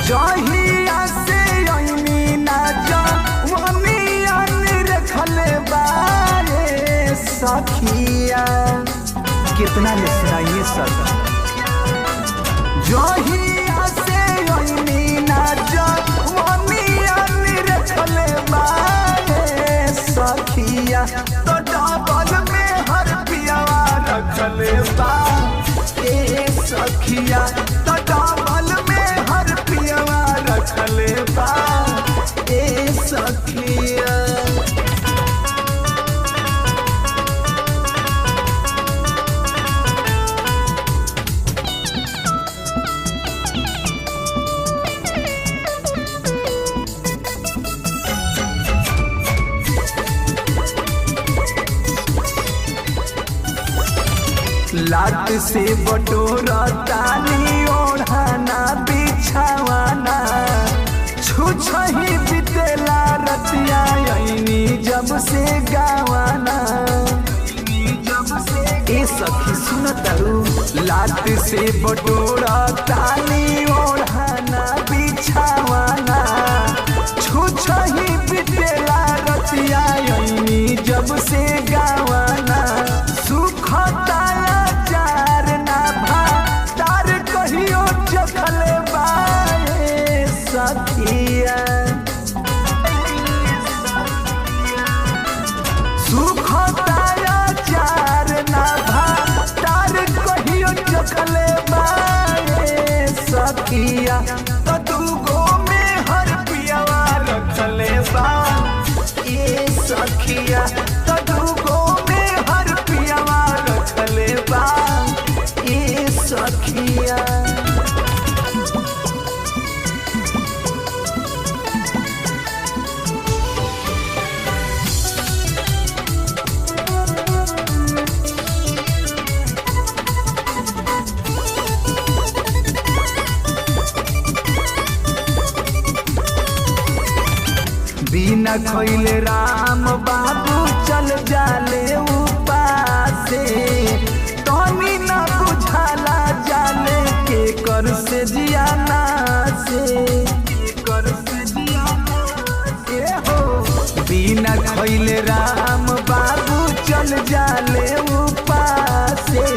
जहिया से अइनी ना जवनियन रखले बारे सखिया। कितना ले सुनाइए सर। जहिया से अइनी ना जवनियन रखले बारे सखिया। तो डबल में हर पियावा रखले बा ए सखिया। तो डबल में हर पियावा रखले बा ए सखिया। लात से बटोरा तानी ओढ़ाना बिछावाना। छुछही बितेला रतिया अइनी जब से गावाना। ए सखी सुन तारू। लात से बटोरा तानी ओढ़ाना बिछावाना। छुछही बितेला रतिया अइनी जब से गावाना। सुखता सखिया सुखताया चार ना भातार कहियो चखले बारे सखिया। तो दूगो में हर पियावा रखले बा ए सखिया। तो दूगो में हर पियावा रखले बा ए सखिया। बिना खइले राम बाबू चल जाले उपासे। तनी न बुझाला जाले के कर से जियाना से। ए हो बिना खइले राम बाबू चल जाले उपासे।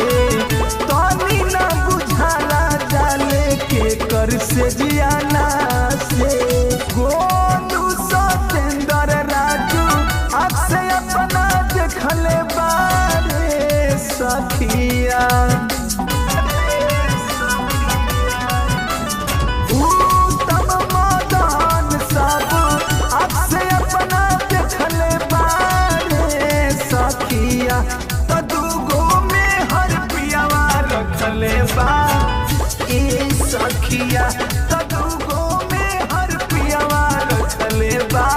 तनी न बुझाला जाले के कर से जियाना से। आपसे अपना देखले बारे सखिया। उत्तम मदन सब आपसे अपना देखले बारे सखिया। तो दूगो में हर पियावा रखले बा ए सखिया। तो दूगो में हर पियावा रखले बा।